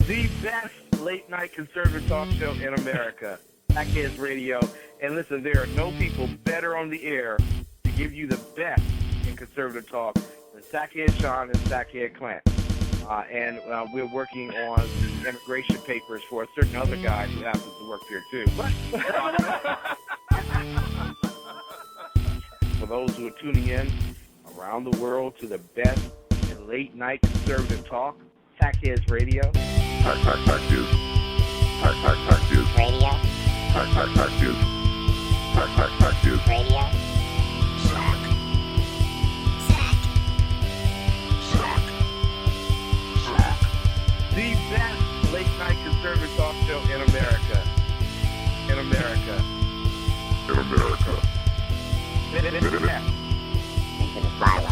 The best late-night conservative talk show in America, Sack Head Radio. And listen, there are no people better on the air to give you the best in conservative talk than Sack Head Sean and Sack Head Clint. And we're working on the immigration papers for a certain other guy who happens to work here, too. But for those who are tuning in around the world to the best in late-night conservative talk, Sack Head Radio. Sack News. Sack News. Radio. Sack News. Sack News. Radio. Sack. The best late-night conservative talk show in America. In America. Into the silo.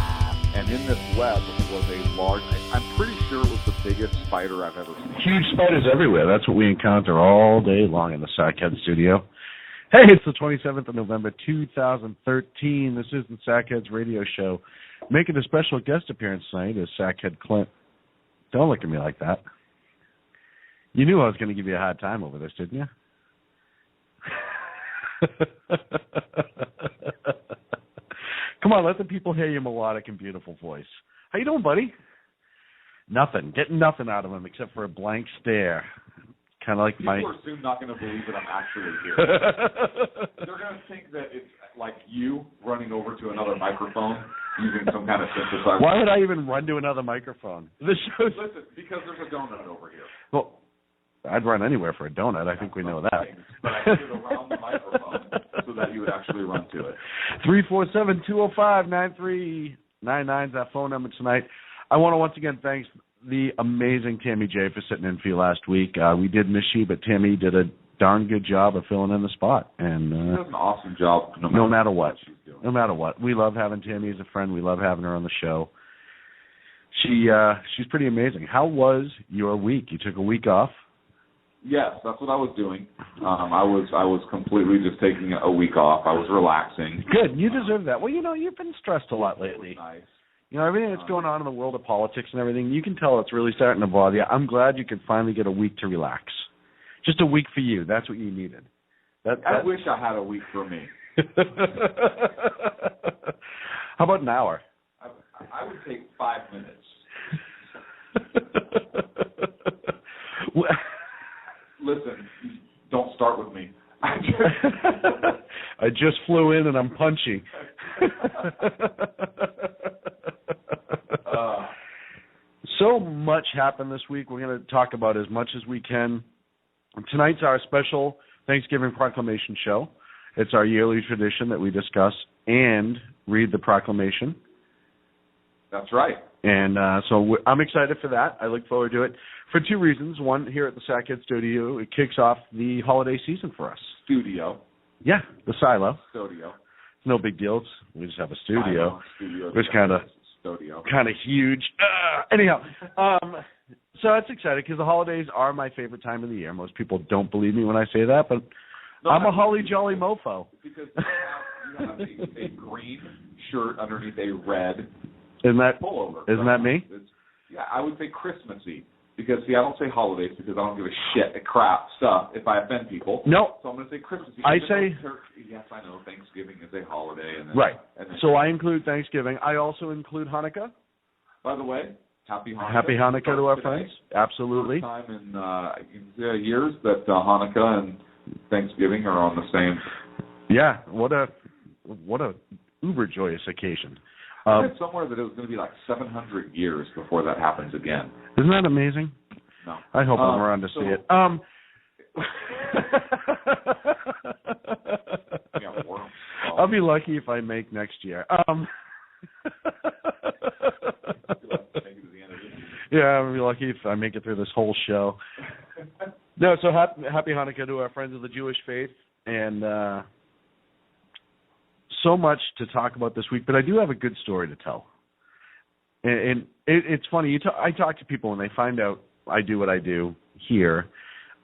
And in this web was a large, I'm pretty sure it was the biggest spider I've ever seen. Huge spiders everywhere. That's what we encounter all day long in the Sack Head studio. Hey, it's the 27th of November, 2013. This is the Sack Head's radio show. Making a special guest appearance tonight is Sack Head Clint. Don't look at me like that. You knew I was going to give you a hard time over this, didn't you? Come on, let the people hear your melodic and beautiful voice. How you doing, buddy? Nothing. Getting nothing out of him except for a blank stare. Kind of like People my... are soon not going to believe that I'm actually here. They're going to think that it's like you running over to another microphone using some kind of synthesizer. Why would I even run to another microphone? This show's... Listen, because there's a donut over here. Well, I'd run anywhere for a donut. I think we know that. But I put it around the microphone so that you would actually run to it. 347-205-9399 is that phone number tonight. I want to once again thank the amazing Tammy J for sitting in for you last week. We did miss you, but Tammy did a darn good job of filling in the spot. And she does an awesome job no matter what. She's doing. No matter what. We love having Tammy as a friend. We love having her on the show. She's pretty amazing. How was your week? You took a week off? Yes, that's what I was doing. I was completely just taking a week off. I was relaxing. Good. You deserve that. Well, you've been stressed a lot lately. Nice. Everything that's going on in the world of politics and everything, you can tell it's really starting to bother you. I'm glad you could finally get a week to relax. Just a week for you. That's what you needed. I wish I had a week for me. How about an hour? I would take 5 minutes. Listen, don't start with me. I just flew in and I'm punchy. So much happened this week. We're going to talk about as much as we can. Tonight's our special Thanksgiving Proclamation show. It's our yearly tradition that we discuss and read the Proclamation. That's right. And so I'm excited for that. I look forward to it for two reasons. One, here at the Sack Head Studio, it kicks off the holiday season for us. Studio. Yeah, the silo. Studio. It's no big deal. We just have a studio. Studio. It's kind of huge. Anyhow, so that's exciting because the holidays are my favorite time of the year. Most people don't believe me when I say that, but no, I'm a holly jolly mofo. Because you have a green shirt underneath a red pullover. Isn't that me? Yeah, I would say Christmassy. Because, I don't say holidays because I don't give a shit at crap stuff if I offend people. No. So I'm going to say Christmas. Yes, I know Thanksgiving is a holiday. And then, right. And then, so I include Thanksgiving. I also include Hanukkah. By the way, Happy Hanukkah. Happy Hanukkah to our friends. Absolutely. First time in years that Hanukkah and Thanksgiving are on the same. Yeah, what a uber joyous occasion. I read somewhere that it was going to be like 700 years before that happens again. Isn't that amazing? No. I hope I'm around to see it. I'll be lucky if I make next year. Yeah, I'll be lucky if I make it through this whole show. No, so happy Hanukkah to our friends of the Jewish faith. And so much to talk about this week, but I do have a good story to tell. And it's funny. I talk to people when they find out I do what I do here.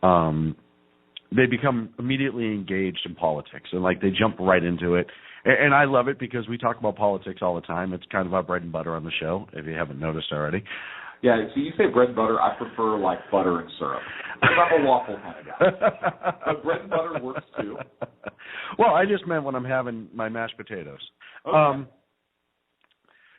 They become immediately engaged in politics, and they jump right into it. And I love it because we talk about politics all the time. It's kind of our bread and butter on the show, if you haven't noticed already. Yeah, so you say bread and butter. I prefer, like, butter and syrup. I'm a waffle kind of guy. But bread and butter works, too. Well, I just meant when I'm having my mashed potatoes. Okay.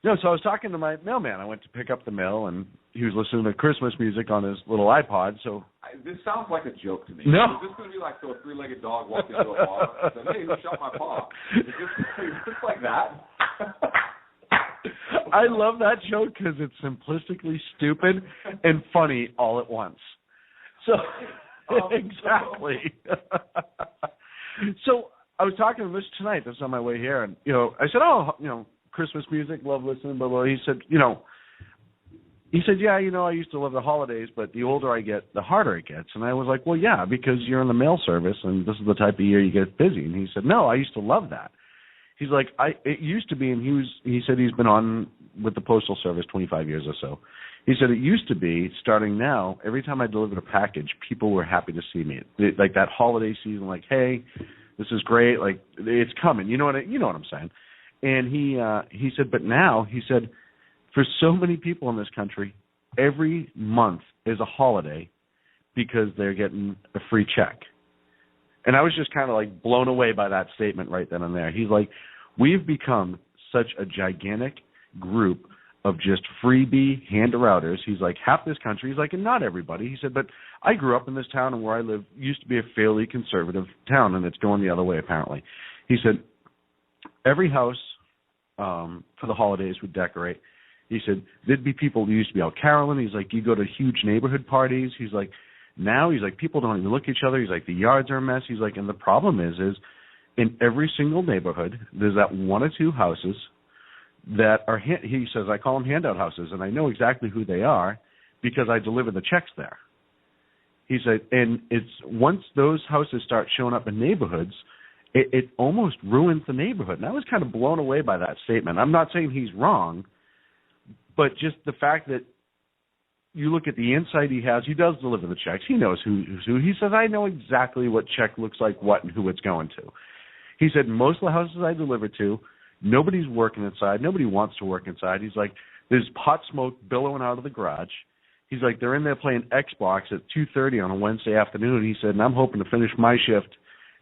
No, so I was talking to my mailman. I went to pick up the mail, and he was listening to Christmas music on his little iPod. So this sounds like a joke to me. No. Is this going to be like so a three-legged dog walked into a bar and said, "Hey, who shot my paw?" Is this like that? I love that joke because it's simplistically stupid and funny all at once. So exactly. So I was talking to him tonight. This was on my way here, and I said, Christmas music, love listening, blah, blah. He said, yeah, I used to love the holidays, but the older I get, the harder it gets. And I was like, well, yeah, because you're in the mail service, and this is the type of year you get busy. And he said, no, I used to love that. He's like, it used to be, and he said he's been on with the Postal Service 25 years or so. He said it used to be, starting now, every time I delivered a package, people were happy to see me. Like that holiday season, like, hey, this is great, like it's coming. You know what I'm saying? And he said, but now, he said, for so many people in this country, every month is a holiday because they're getting a free check. And I was just kind of like blown away by that statement right then and there. He's like, we've become such a gigantic group of just freebie hand-arouters. He's like, half this country. He's like, and not everybody. He said, but I grew up in this town, and where I live used to be a fairly conservative town, and it's going the other way apparently. He said, every house for the holidays would decorate. He said, there'd be people who used to be out caroling. He's like, you go to huge neighborhood parties. He's like, now, he's like, people don't even look at each other. He's like, the yards are a mess. He's like, and the problem is in every single neighborhood, there's that one or two houses that are, he says, I call them handout houses, and I know exactly who they are because I deliver the checks there. He said, and it's once those houses start showing up in neighborhoods, it almost ruins the neighborhood. And I was kind of blown away by that statement. I'm not saying he's wrong, but just the fact that you look at the insight he has, he does deliver the checks. He knows who's who. He says, I know exactly what check looks like what and who it's going to. He said, most of the houses I deliver to, nobody's working inside. Nobody wants to work inside. He's like, there's pot smoke billowing out of the garage. He's like, they're in there playing Xbox at 2:30 on a Wednesday afternoon. He said, and I'm hoping to finish my shift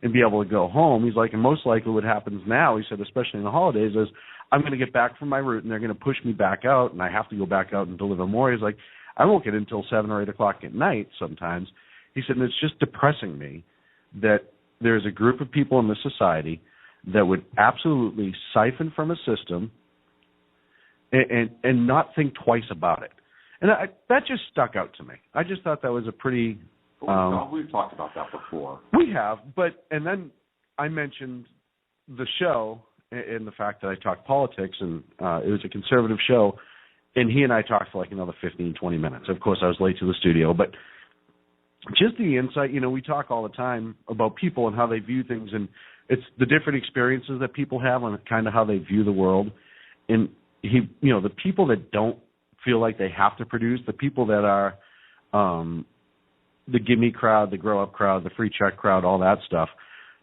and be able to go home. He's like, and most likely what happens now, he said, especially in the holidays, is I'm going to get back from my route and they're going to push me back out and I have to go back out and deliver more. He's like, I won't get in until 7 or 8 o'clock at night sometimes. He said, and it's just depressing me that there's a group of people in this society that would absolutely siphon from a system and not think twice about it. And that just stuck out to me. I just thought that was a pretty... we've talked about that before. We have, and then I mentioned the show and the fact that I talked politics, and it was a conservative show, and he and I talked for like another 15, 20 minutes. Of course, I was late to the studio, but just the insight, we talk all the time about people and how they view things, and it's the different experiences that people have and kind of how they view the world. And the people that don't feel like they have to produce, the people that are the gimme crowd, the grow up crowd, the free check crowd, all that stuff,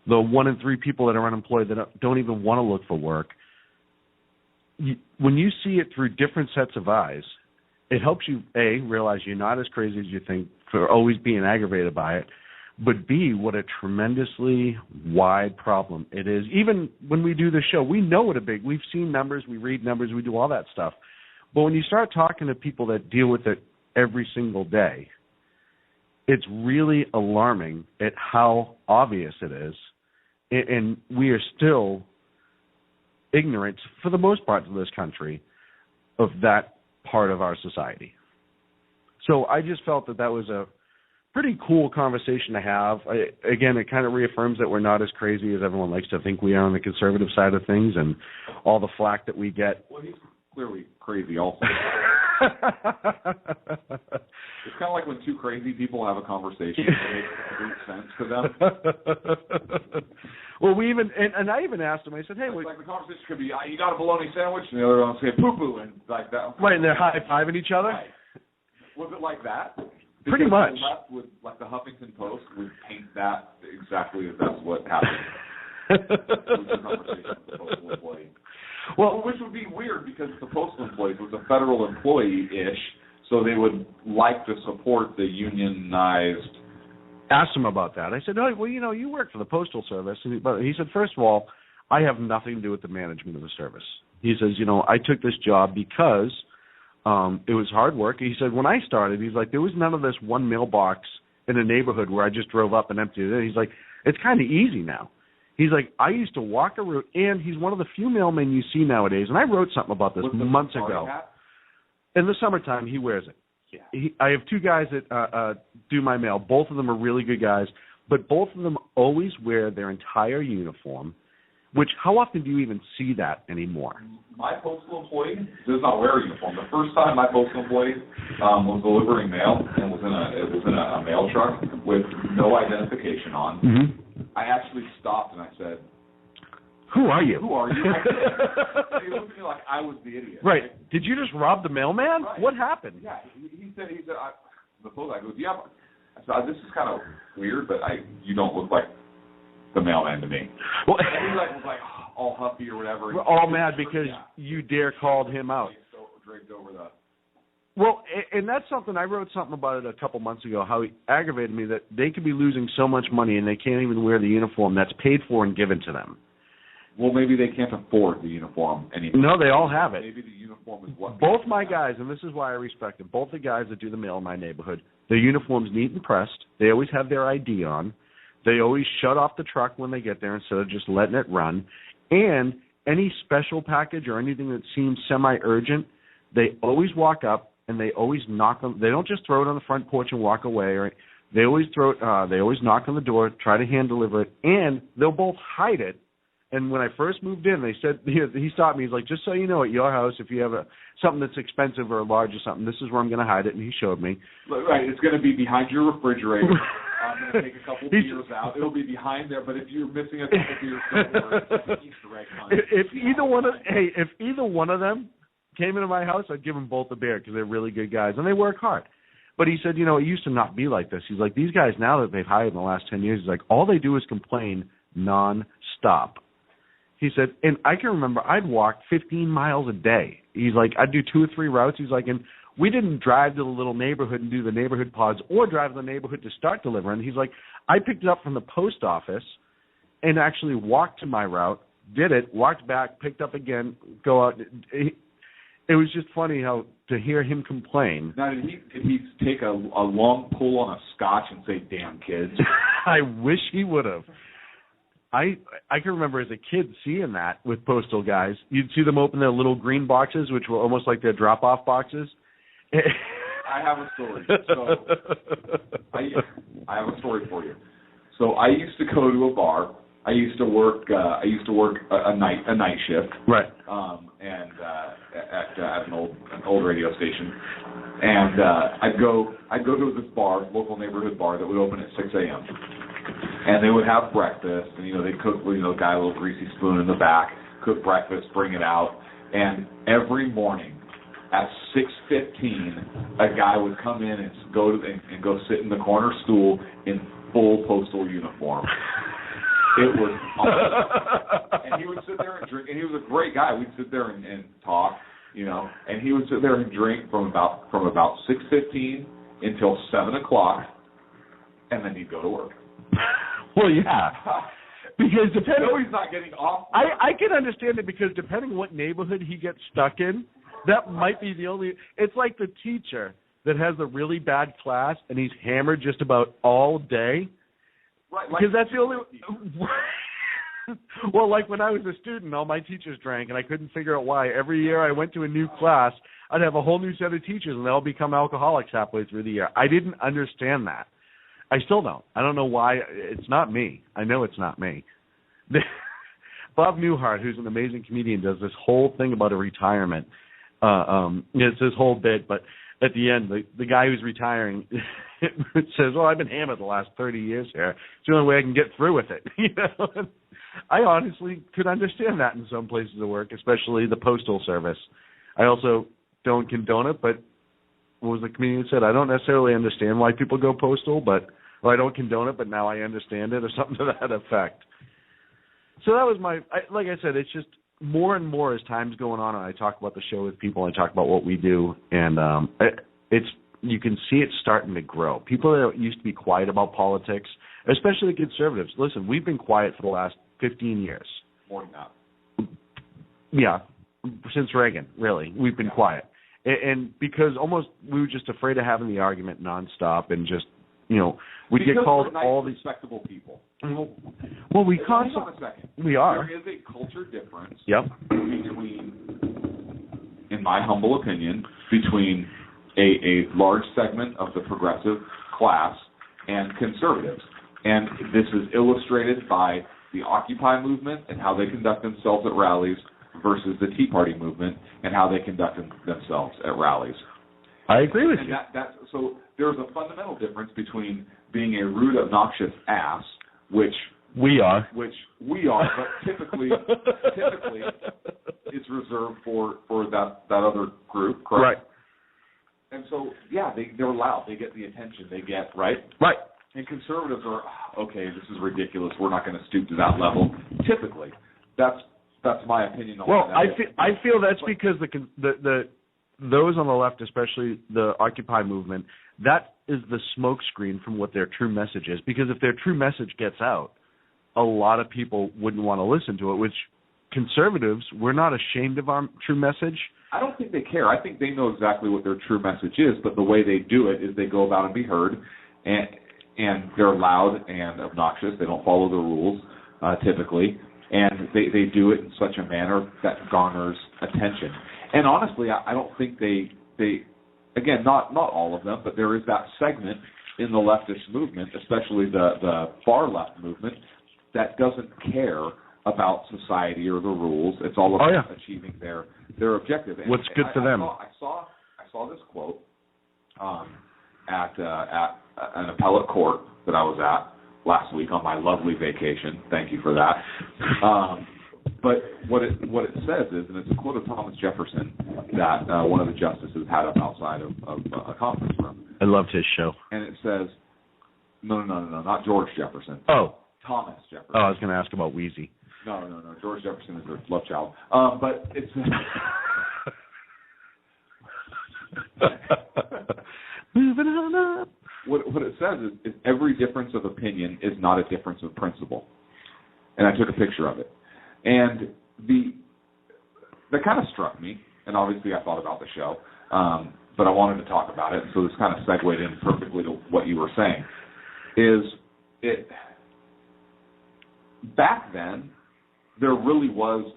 the 1 in 3 people that are unemployed that don't even want to look for work, when you see it through different sets of eyes, it helps you, A, realize you're not as crazy as you think for always being aggravated by it, but B, what a tremendously wide problem it is. Even when we do the show, we know what we've seen numbers, we read numbers, we do all that stuff. But when you start talking to people that deal with it every single day, it's really alarming at how obvious it is. And we are still ignorant, for the most part of this country, of that part of our society. So I just felt that was a pretty cool conversation to have. Again, it kind of reaffirms that we're not as crazy as everyone likes to think we are on the conservative side of things and all the flack that we get. Well, he's clearly crazy also. It's kind of like when two crazy people have a conversation. It makes complete sense to them. Well, and I even asked him, I said, hey, like the conversation could be, you got a bologna sandwich, and the other one say poo-poo, and like that. Right, and they're high-fiving each other? Right. Was it like that? Pretty much. The left would, like the Huffington Post would paint that exactly as that's what happened. It was a conversation with the postal employee. Well, which would be weird because the postal employee was a federal employee-ish, So they would like to support the unionized. Asked him about that. I said, "Oh, well, you work for the Postal Service." But he said, first of all, I have nothing to do with the management of the service. He says, I took this job because it was hard work. He said, when I started, he's like, there was none of this one mailbox in a neighborhood where I just drove up and emptied it in. He's like, it's kind of easy now. He's like, I used to walk a route, and he's one of the few mailmen you see nowadays, and I wrote something about this months ago. Hat? In the summertime, he wears it. Yeah. I have two guys that do my mail. Both of them are really good guys, but both of them always wear their entire uniform, which how often do you even see that anymore? My postal employee does not wear a uniform. The first time my postal employee was delivering mail and was in a mail truck with no identification on, I actually stopped and I said, Who are you? Who are you? He looked at me like I was the idiot. Right. Did you just rob the mailman? Right. What happened? Yeah. He said, the post guy goes, yeah. I said, this is kind of weird, but you don't look like the mailman to me. Well, and he was like all huffy or whatever. We're all mad because you dare called him out. So draped over the. Well, and that's something, I wrote something about it a couple months ago, how he aggravated me that they could be losing so much money and they can't even wear the uniform that's paid for and given to them. Well, maybe they can't afford the uniform anymore. No, they all have it. Maybe the uniform is what. Both my guys, and this is why I respect them, both the guys that do the mail in my neighborhood, their uniform's neat and pressed. They always have their ID on. They always shut off the truck when they get there instead of just letting it run. And any special package or anything that seems semi-urgent, they always walk up and they always knock on. They don't just throw it on the front porch and walk away. Or they always they always knock on the door, try to hand deliver it, and they'll both hide it. And when I first moved in, they said he stopped me. He's like, just so you know, at your house, if you have something that's expensive or large or something, this is where I'm going to hide it. And he showed me. Right, it's going to be behind your refrigerator. I'm going to take a couple beers out. It'll be behind there. But if you're missing a couple beers, don't worry. It's Easter egg hunt. If either one of them came into my house, I'd give them both a beer because they're really good guys and they work hard. But he said, it used to not be like this. He's like, these guys now that they've hired in the last 10 years, he's like, all they do is complain nonstop. He said, and I can remember I'd walk 15 miles a day. He's like, I'd do 2 or 3 routes. He's like, and we didn't drive to the little neighborhood and do the neighborhood pods or drive to the neighborhood to start delivering. He's like, I picked it up from the post office and actually walked to my route, did it, walked back, picked up again, go out. It was just funny how to hear him complain. Now, did he take a long pull on a scotch and say, damn kids? I wish he would have. I can remember as a kid seeing that with postal guys. You'd see them open their little green boxes, which were almost like their drop-off boxes. I have a story. So I have a story for you. So I used to go to a bar. I used to work a night shift. Right. And at an old radio station. And I'd go to this bar, local neighborhood bar that would open at 6 a.m. And they would have breakfast, and they'd cook, the guy a little greasy spoon in the back, cook breakfast, bring it out, and every morning at 6:15, a guy would come in and go sit in the corner stool in full postal uniform. It was awesome. And he would sit there and drink, and he was a great guy. We'd sit there and talk, and he would sit there and drink from about 6:15 until 7 o'clock, and then he'd go to work. Well, yeah. Because he's not getting off. I can understand it because depending what neighborhood he gets stuck in, that might be the only. It's like the teacher that has a really bad class and he's hammered just about all day. Right. Because that's the only. Well, like when I was a student, all my teachers drank, and I couldn't figure out why. Every year I went to a new class, I'd have a whole new set of teachers, and they all become alcoholics halfway through the year. I didn't understand that. I still don't. I don't know why. It's not me. I know it's not me. Bob Newhart, who's an amazing comedian, does this whole thing about a retirement. It's this whole bit, but at the end, the guy who's retiring says, I've been hammered the last 30 years here. It's the only way I can get through with it. I honestly could understand that in some places of work, especially the Postal Service. I also don't condone it, but what was the comedian said? I don't necessarily understand why people go postal, I don't condone it, but now I understand it, or something to that effect. So that was like I said, it's just more and more as time's going on, and I talk about the show with people, and I talk about what we do, and you can see it starting to grow. People that used to be quiet about politics, especially the conservatives. Listen, we've been quiet for the last 15 years. More than that. Yeah, since Reagan, really, we've been quiet. And because almost we were just afraid of having the argument nonstop and just, we'd get called we're nice, all these respectable people. Well, we Hang on a second. We are. There is a culture difference. Yep. Between, in my humble opinion, between a large segment of the progressive class and conservatives. And this is illustrated by the Occupy movement and how they conduct themselves at rallies versus the Tea Party movement and how they conduct themselves at rallies. I agree with you. So there's a fundamental difference between being a rude, obnoxious ass, which we are, but typically it's reserved for that other group, correct? Right. And so, yeah, they're loud. They get the attention. They get, right? Right. And conservatives are, okay, this is ridiculous. We're not going to stoop to that level. Typically, that's my opinion on that. Well, I feel that's because the those on the left, especially the Occupy movement, that is the smokescreen from what their true message is. Because if their true message gets out, a lot of people wouldn't want to listen to it, which conservatives, we're not ashamed of our true message. I don't think they care. I think they know exactly what their true message is, but the way they do it is they go about and be heard, and they're loud and obnoxious. They don't follow the rules, typically, and they do it in such a manner that garners attention. And honestly, I don't think they again, not all of them, but there is that segment in the leftist movement, especially the far left movement, that doesn't care about society or the rules. It's all about achieving their objective. And what's good for them? I saw this quote at an appellate court that I was at last week on my lovely vacation. Thank you for that. But what it says is, and it's a quote of Thomas Jefferson that one of the justices had up outside of a conference room. I loved his show. And it says, no, not George Jefferson. Oh. Thomas Jefferson. Oh, I was going to ask about Wheezy. No. George Jefferson is their love child. But it's... Moving on up. What it says is every difference of opinion is not a difference of principle. And I took a picture of it. And that kind of struck me, and obviously I thought about the show, but I wanted to talk about it, so this kind of segued in perfectly to what you were saying. Back then, there really was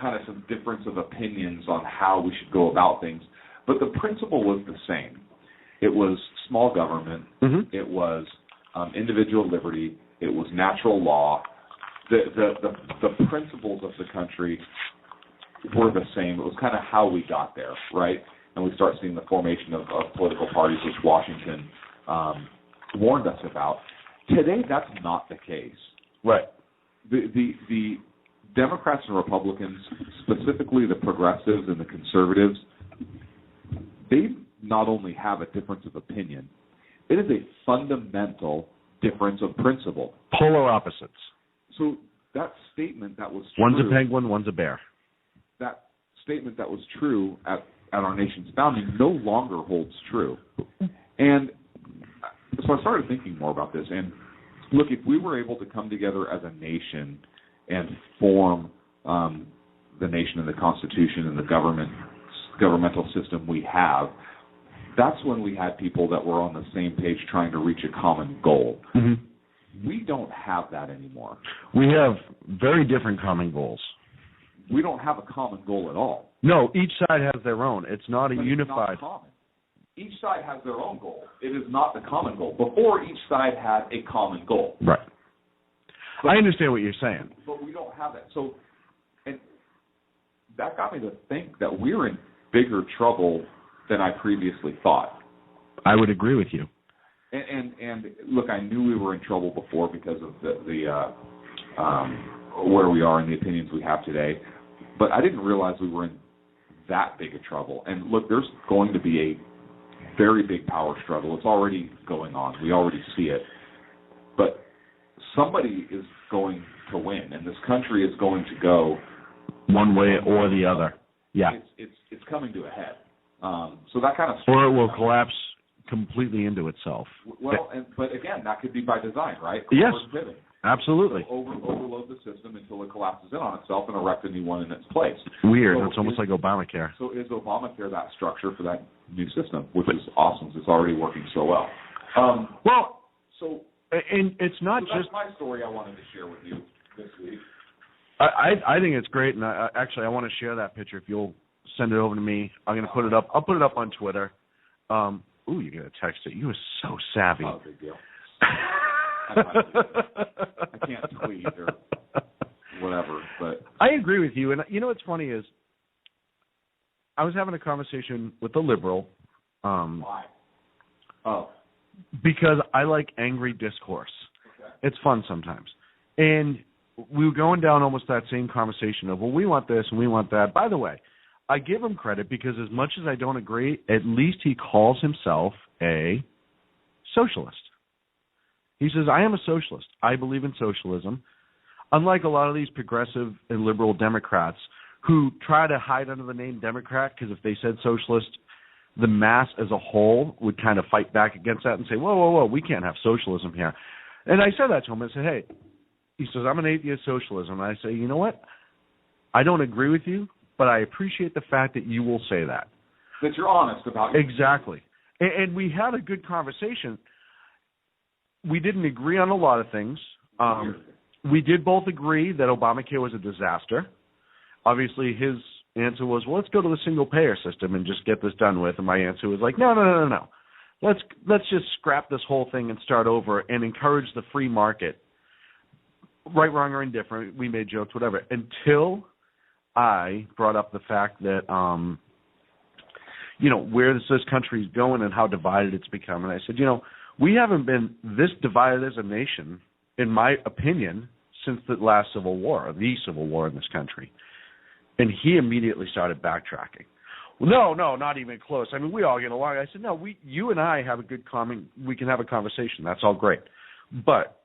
kind of some difference of opinions on how we should go about things, but the principle was the same. It was small government, it was individual liberty, it was natural law. The principles of the country were the same. It was kind of how we got there, right? And we start seeing the formation of political parties, which Washington warned us about. Today, that's not the case. Right. The Democrats and Republicans, specifically the progressives and the conservatives, they not only have a difference of opinion, it is a fundamental difference of principle. Polar opposites. So that statement that was true... One's a penguin, one's a bear. That statement that was true at our nation's founding no longer holds true. And so I started thinking more about this. And look, if we were able to come together as a nation and form the nation and the Constitution and the governmental system we have, that's when we had people that were on the same page trying to reach a common goal. Mm-hmm. We don't have that anymore. We have very different common goals. We don't have a common goal at all. No, each side has their own. It's not a unified. It's not common. Each side has their own goal. It is not the common goal. Before, each side had a common goal. Right. But I understand what you're saying. But we don't have that. So, and that got me to think that we're in bigger trouble than I previously thought. I would agree with you. And look, I knew we were in trouble before because of the where we are and the opinions we have today, but I didn't realize we were in that big a trouble. And look, there's going to be a very big power struggle. It's already going on. We already see it. But somebody is going to win, and this country is going to go one way or the other. Yeah, it's coming to a head. So that kind of... Or it will collapse completely into itself. Well, but again, that could be by design, right? Yes, pivot. Absolutely. So overload the system until it collapses in on itself and erect a new one in its place. Weird. So it's almost like Obamacare. So is Obamacare that structure for that new system, which is awesome. It's already working so well. And it's not so just... That's my story I wanted to share with you this week. I think it's great, and I want to share that picture. If you'll send it over to me, I'm going to put it up. I'll put it up on Twitter. You're going to text it. You are so savvy. Oh, big deal. I can't tweet or whatever, but I agree with you. And you know what's funny is I was having a conversation with a liberal. Why? Oh. Because I like angry discourse. Okay. It's fun sometimes. And we were going down almost that same conversation of, well, we want this and we want that. By the way, I give him credit because as much as I don't agree, at least he calls himself a socialist. He says, I am a socialist. I believe in socialism. Unlike a lot of these progressive and liberal Democrats who try to hide under the name Democrat because if they said socialist, the mass as a whole would kind of fight back against that and say, whoa, we can't have socialism here. And I said that to him. I said, hey, he says, I'm an atheist socialism. And I say, you know what? I don't agree with you, but I appreciate the fact that you will say that. That you're honest about it. Exactly. And we had a good conversation. We didn't agree on a lot of things. We did both agree that Obamacare was a disaster. Obviously, his answer was, well, let's go to the single-payer system and just get this done with. And my answer was like, no. Let's just scrap this whole thing and start over and encourage the free market. Right, wrong, or indifferent. We made jokes, whatever. Until I brought up the fact that, where this country's going and how divided it's become. And I said, we haven't been this divided as a nation, in my opinion, since the last Civil War, the Civil War in this country. And he immediately started backtracking. Well, no, not even close. I mean, we all get along. I said, no, you and I have a good we can have a conversation. That's all great. But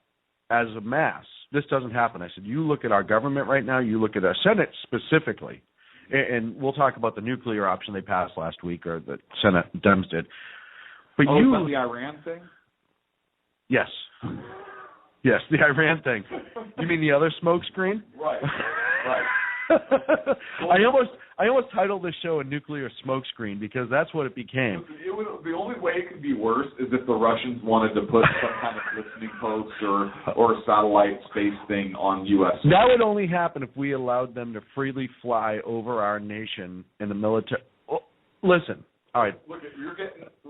as a mass, this doesn't happen. I said, you look at our government right now, you look at our Senate specifically, and we'll talk about the nuclear option they passed last week, or the Senate Dems did. But about the Iran thing? Yes. Yes, the Iran thing. You mean the other smokescreen? Right. I almost titled this show a Nuclear Smokescreen because that's what it became. The only way it could be worse is if the Russians wanted to put some kind of listening post or satellite space thing on U.S. That would only happen if we allowed them to freely fly over our nation in the military. Oh, listen, all right,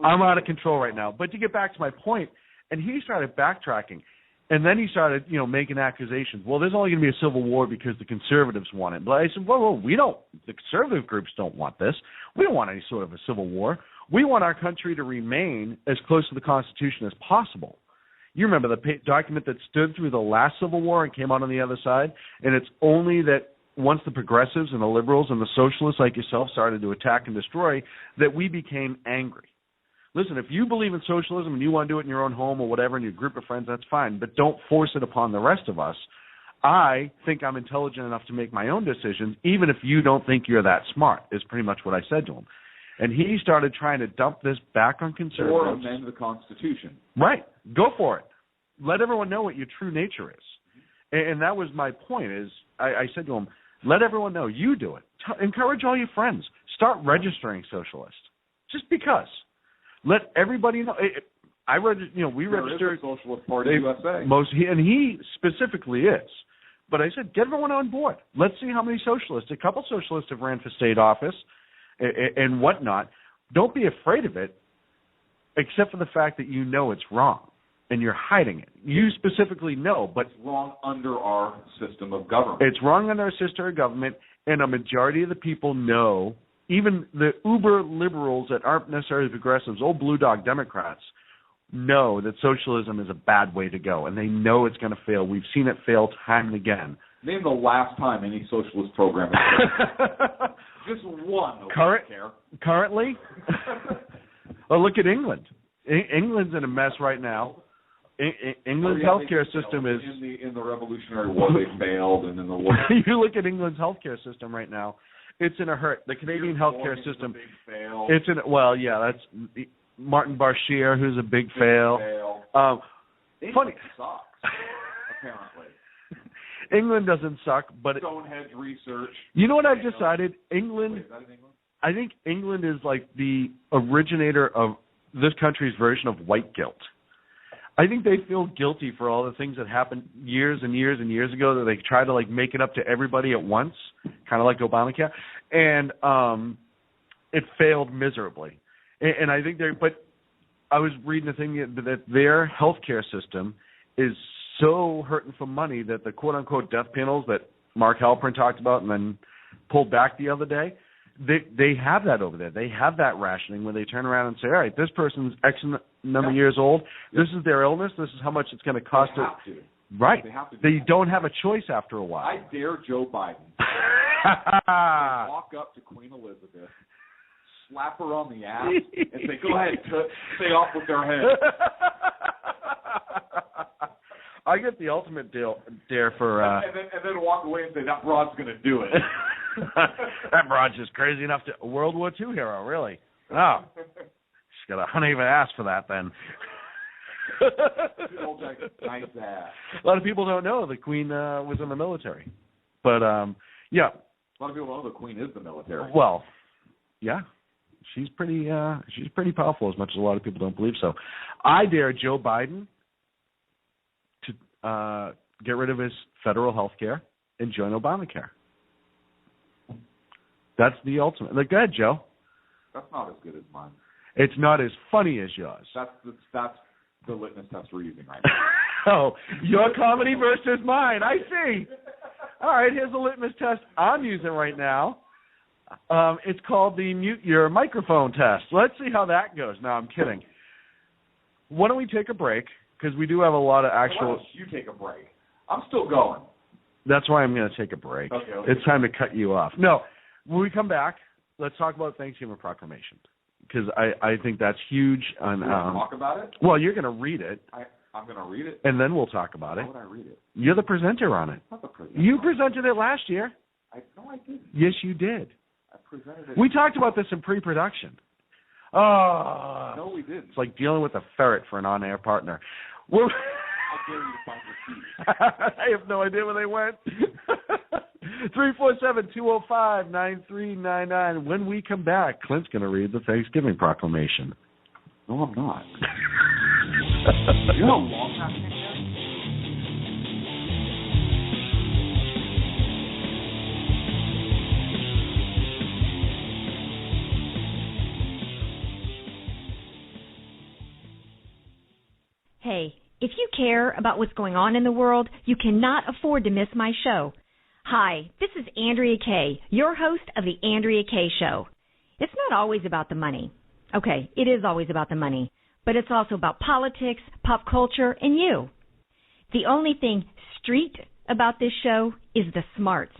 I'm out of control right now. But to get back to my point, and he started backtracking. And then he started, making accusations. Well, there's only going to be a civil war because the conservatives want it. But I said, whoa, the conservative groups don't want this. We don't want any sort of a civil war. We want our country to remain as close to the Constitution as possible. You remember the document that stood through the last Civil War and came out on the other side? And it's only that once the progressives and the liberals and the socialists like yourself started to attack and destroy that we became angry. Listen, if you believe in socialism and you want to do it in your own home or whatever in your group of friends, that's fine. But don't force it upon the rest of us. I think I'm intelligent enough to make my own decisions, even if you don't think you're that smart, is pretty much what I said to him. And he started trying to dump this back on conservatives. Or amend the Constitution. Right. Go for it. Let everyone know what your true nature is. And that was my point, is I said to him, let everyone know. You do it. Encourage all your friends. Start registering socialist. Just because. Let everybody know. We registered Socialist Party USA. And he specifically is. But I said, get everyone on board. Let's see how many socialists. A couple socialists have ran for state office and whatnot. Don't be afraid of it, except for the fact that you know it's wrong and you're hiding it. You specifically know, but it's wrong under our system of government. It's wrong under our system of government, and a majority of the people know. Even the uber liberals that aren't necessarily progressives, old blue dog Democrats, know that socialism is a bad way to go, and they know it's going to fail. We've seen it fail time and again. Name the last time any socialist program has just one. Currently? Well, look at England. England's in a mess right now. England's healthcare system is... In the Revolutionary War, they failed, and in the war... You look at England's healthcare system right now, It's in a hurt. The Canadian healthcare system. Big fail. It's in. Well, yeah, that's Martin Bashir, who's a big fail. Funny. Sucks, apparently. England doesn't suck, but Stonehenge research. You know what I've decided? England. Wait, is that in England? I think England is like the originator of this country's version of white guilt. I think they feel guilty for all the things that happened years and years and years ago that they try to like make it up to everybody at once, kind of like Obamacare, and it failed miserably. And I think but I was reading a thing that their healthcare system is so hurting for money that the quote-unquote death panels that Mark Halperin talked about and then pulled back the other day, they have that over there. They have that rationing where they turn around and say, all right, this person's X number of years old. This is their illness. This is how much it's going to cost. They have to. Right. They have to. They don't have a choice after a while. I dare Joe Biden walk up to Queen Elizabeth, slap her on the ass, and say, go ahead, stay off with their head. I get the ultimate dare for... and then walk away and say, that broad's going to do it. That broad's just crazy enough to... World War II hero, really. Oh. She's got a uneven ass for that, then. Nice ass. A lot of people don't know the Queen was in the military. But, yeah. A lot of people know the Queen is the military. Well, yeah. She's pretty powerful, as much as a lot of people don't believe so. I dare Joe Biden to get rid of his federal health care and join Obamacare. That's the ultimate. Go ahead, Joe. That's not as good as mine. It's not as funny as yours. That's the litmus test we're using right now. Oh, your comedy versus mine. I see. All right, here's the litmus test I'm using right now. It's called the mute your microphone test. Let's see how that goes. No, I'm kidding. Why don't we take a break? Because we do have a lot of actual... Why don't you take a break? I'm still going. That's why I'm going to take a break. Okay. It's time to cut you off. No, when we come back, let's talk about Thanksgiving Proclamation. Because I think that's huge. On, talk about it? Well, you're going to read it. I'm going to read it. And then we'll talk about it. How would I read it? You're the presenter on it. I'm not the presenter. You presented it last year. No, I didn't. Yes, you did. I presented it. We talked about this in pre-production. Oh. No, we didn't. It's like dealing with a ferret for an on-air partner. Well, How dare you to find your keys? I have no idea where they went. 347-205-9399. When we come back, Clint's going to read the Thanksgiving Proclamation. No, I'm not. You know how long that thing is? Hey, if you care about what's going on in the world, you cannot afford to miss my show. Hi, this is Andrea Kaye, your host of The Andrea Kaye Show. It's not always about the money. Okay, it is always about the money, but it's also about politics, pop culture, and you. The only thing street about this show is the smarts.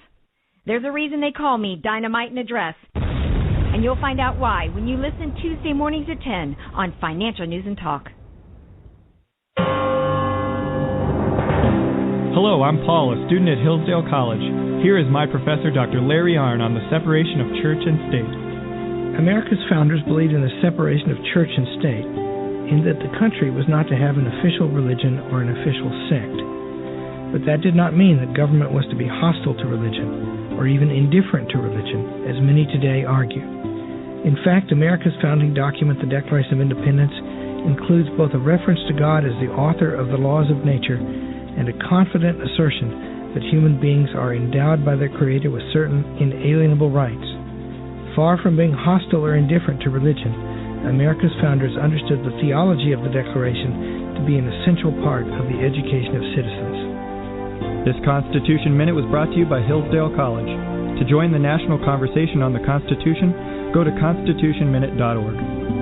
There's a reason they call me Dynamite in a Dress, and you'll find out why when you listen Tuesday mornings at 10 on Financial News and Talk. Hello, I'm Paul, a student at Hillsdale College. Here is my professor, Dr. Larry Arnn, on the separation of church and state. America's founders believed in the separation of church and state, in that the country was not to have an official religion or an official sect. But that did not mean that government was to be hostile to religion, or even indifferent to religion, as many today argue. In fact, America's founding document, the Declaration of Independence, includes both a reference to God as the author of the laws of nature and a confident assertion that human beings are endowed by their Creator with certain inalienable rights. Far from being hostile or indifferent to religion, America's founders understood the theology of the Declaration to be an essential part of the education of citizens. This Constitution Minute was brought to you by Hillsdale College. To join the national conversation on the Constitution, go to constitutionminute.org.